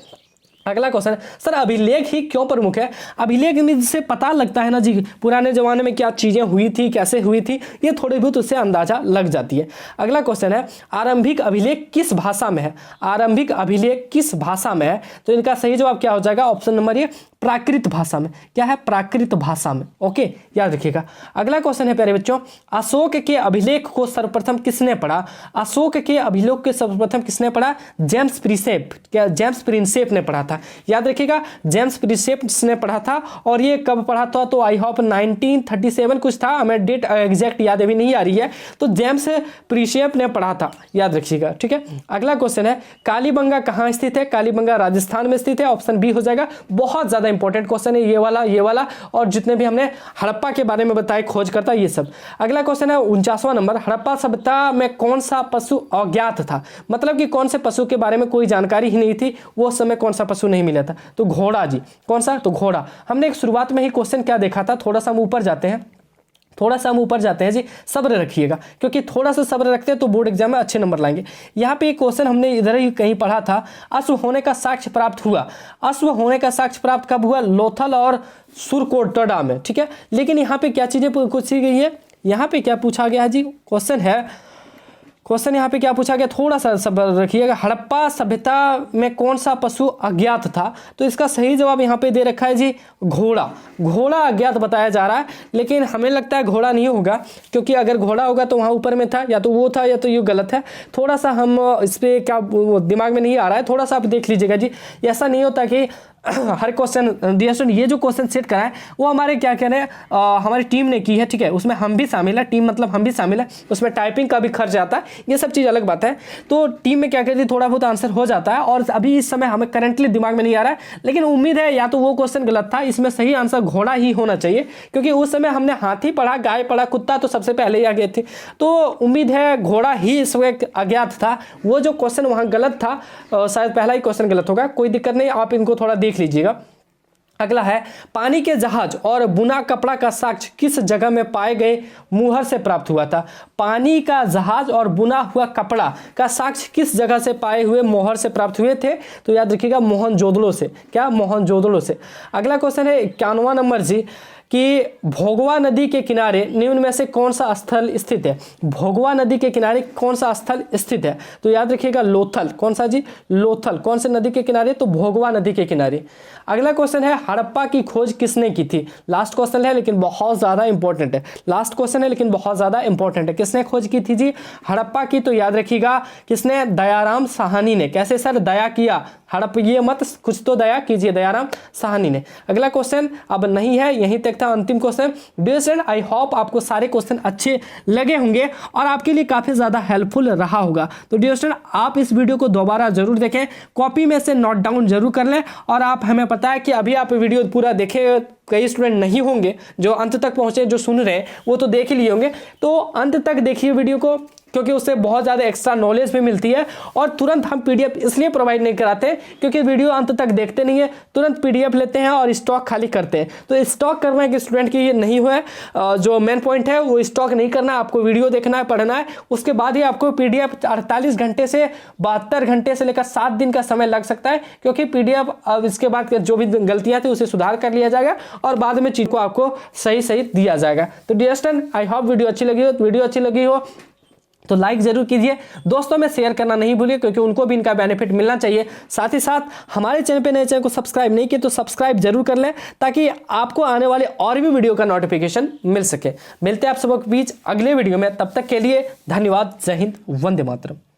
अगला क्वेश्चन है सर अभिलेख ही क्यों प्रमुख है। अभिलेख में से पता लगता है ना जी पुराने जमाने में क्या चीजें हुई थी, कैसे हुई थी, ये थोड़ी बहुत उससे अंदाजा लग जाती है। अगला क्वेश्चन है आरंभिक अभिलेख किस भाषा में है। आरंभिक अभिलेख किस भाषा में है, तो इनका सही जवाब क्या हो जाएगा, ऑप्शन नंबर ए प्राकृत भाषा में। क्या है, प्राकृत भाषा में, ओके, याद रखिएगा। अगला क्वेश्चन है प्यारे बच्चों अशोक के अभिलेख को सर्वप्रथम किसने पढ़ा। अशोक के अभिलेख को सर्वप्रथम किसने पढ़ा, जेम्स प्रिंसेप, क्या जेम्स प्रिंसेप ने पढ़ा था, याद रखिएगा जेम्स प्रिंसेप ने पढ़ा था। और ये कब पढ़ा था, तो आई होप 1937 कुछ था, हमें डेट एग्जैक्ट याद अभी नहीं आ रही है, तो जेम्स प्रिंसेप ने पढ़ा था, याद रखिएगा, ठीक है। अगला क्वेश्चन है कालीबंगा कहाँ स्थित है। कालीबंगा राजस्थान में स्थित है, ऑप्शन बी हो जाएगा। बहुत ज्यादा इंपॉर्टेंट क्वेश्चन है ये वाला और जितने भी हमने हड़प्पा के बारे में बताए खोज करता ये सब। अगला क्वेश्चन है 49वां नंबर हड़प्पा सभ्यता में कौन सा पशु अज्ञात था, मतलब कि कौन से पशु के बारे में कोई जानकारी ही नहीं थी, वो समय कौन सा पशु नहीं मिला था, तो घोड़ा जी। कौन सा, तो घोड़ा। हमने एक शुरुआत में ही क्वेश्चन क्या देखा था, थोड़ा सा हम ऊपर जाते हैं जी, सब्र रखिएगा, क्योंकि थोड़ा सा सब्र रखते हैं तो बोर्ड एग्जाम में अच्छे नंबर लाएंगे। यहाँ पे एक क्वेश्चन हमने इधर ही कहीं पढ़ा था, अश्व होने का साक्ष्य प्राप्त हुआ। अश्व होने का साक्ष्य प्राप्त कब हुआ, लोथल और सुरकोटड़ा में, ठीक है। लेकिन यहाँ पे क्या चीजें पूछी गई है, यहाँ पे क्या पूछा गया है जी, क्वेश्चन यहाँ पे क्या पूछा गया, थोड़ा सा सब्र रखिएगा। हड़प्पा सभ्यता में कौन सा पशु अज्ञात था, तो इसका सही जवाब यहाँ पे दे रखा है जी घोड़ा। घोड़ा अज्ञात बताया जा रहा है, लेकिन हमें लगता है घोड़ा नहीं होगा, क्योंकि अगर घोड़ा होगा तो वहाँ ऊपर में था, या तो वो था या तो ये गलत है। थोड़ा सा हम इस पर क्या दिमाग में नहीं आ रहा है, थोड़ा सा आप देख लीजिएगा जी। ऐसा नहीं होता कि हर क्वेश्चन ये जो क्वेश्चन सेट करा है वो हमारे क्या कह रहे हैं हमारी टीम ने की है, ठीक है, उसमें हम भी शामिल है, टीम मतलब हम भी शामिल है, उसमें टाइपिंग का भी खर्च आता है, ये सब चीज़ अलग बात है। तो टीम में क्या कहती है थोड़ा बहुत आंसर हो जाता है, और अभी इस समय हमें करंटली दिमाग में नहीं आ रहा है, लेकिन उम्मीद है या तो वो क्वेश्चन गलत था, इसमें सही आंसर घोड़ा ही होना चाहिए, क्योंकि उस समय हमने हाथी पढ़ा, गाय पढ़ा, कुत्ता तो सबसे पहले ही आ गए थे, तो उम्मीद है घोड़ा ही इस वक्त अज्ञात था। वो जो क्वेश्चन वहाँ गलत था, शायद पहला ही क्वेश्चन गलत होगा, कोई दिक्कत नहीं, आप इनको थोड़ा देख लीजिएगा। अगला है पानी के जहाज और बुना कपड़ा का साक्ष्य किस जगह में पाए गए मुहर से प्राप्त हुआ था। पानी का जहाज और बुना हुआ कपड़ा का साक्ष्य किस जगह से पाए हुए मोहर से प्राप्त हुए थे, तो याद रखिएगा मोहनजोदड़ो से। क्या, मोहनजोदड़ो से। अगला क्वेश्चन है 51वां नंबर जी कि भोगवा नदी के किनारे निम्न में से कौन सा स्थल स्थित है। भोगवा नदी के किनारे कौन सा स्थल स्थित है, तो याद रखिएगा लोथल। कौन सा जी, लोथल। कौन से नदी के किनारे, तो भोगवा नदी के किनारे। अगला क्वेश्चन है हड़प्पा की खोज किसने की थी। लास्ट क्वेश्चन है लेकिन बहुत ज्यादा इंपॉर्टेंट है, लास्ट क्वेश्चन है लेकिन बहुत ज्यादा इंपॉर्टेंट है। किसने खोज की थी जी हड़प्पा की, तो याद रखिएगा किसने, दयाराम साहनी ने। कैसे सर, दया किया, हड़प्पा मत, कुछ तो दया कीजिए, दयाराम साहनी ने। अगला क्वेश्चन अब नहीं है, यहीं तक था अंतिम question. Dear student, I hope आपको सारे क्वेश्चन अच्छे लगे होंगे और आपके लिए काफी ज्यादा हेल्पफुल रहा होगा। तो डियर स्टूडेंट, आप इस वीडियो को दोबारा जरूर देखें, कॉपी में से नोट डाउन जरूर कर लें, और आप, हमें पता है कि अभी आप वीडियो पूरा देखे, कई स्टूडेंट नहीं होंगे जो अंत तक पहुंचे, जो सुन रहे हैं वो तो देख ही लिए होंगे, तो अंत तक देखिए वीडियो को, क्योंकि उससे बहुत ज़्यादा एक्स्ट्रा नॉलेज भी मिलती है। और तुरंत हम पीडीएफ इसलिए प्रोवाइड नहीं कराते क्योंकि वीडियो अंत तक देखते नहीं है, तुरंत पीडीएफ लेते हैं और स्टॉक खाली करते हैं। तो स्टॉक करना है कि स्टूडेंट की ये नहीं हुआ है, जो मेन पॉइंट है वो स्टॉक नहीं करना है, आपको वीडियो देखना है, पढ़ना है, उसके बाद ही आपको पीडीएफ 48 घंटे से 72 घंटे से लेकर 7 दिन का समय लग सकता है, क्योंकि पीडीएफ अब इसके बाद जो भी गलतियां थी उसे सुधार कर लिया जाएगा और बाद में चीज को आपको सही सही दिया जाएगा। तो dear student, I hope video अच्छी लगी हो तो लाइक जरूर कीजिए, दोस्तों में शेयर करना नहीं भूलिए, क्योंकि उनको भी इनका बेनिफिट मिलना चाहिए। साथ ही साथ हमारे चैनल पे नए चैनल को सब्सक्राइब नहीं किए तो सब्सक्राइब जरूर कर लें, ताकि आपको आने वाले और भी वीडियो का नोटिफिकेशन मिल सके। मिलते हैं आप सबके बीच अगले वीडियो में, तब तक के लिए धन्यवाद। जय हिंद, वंदे मातरम।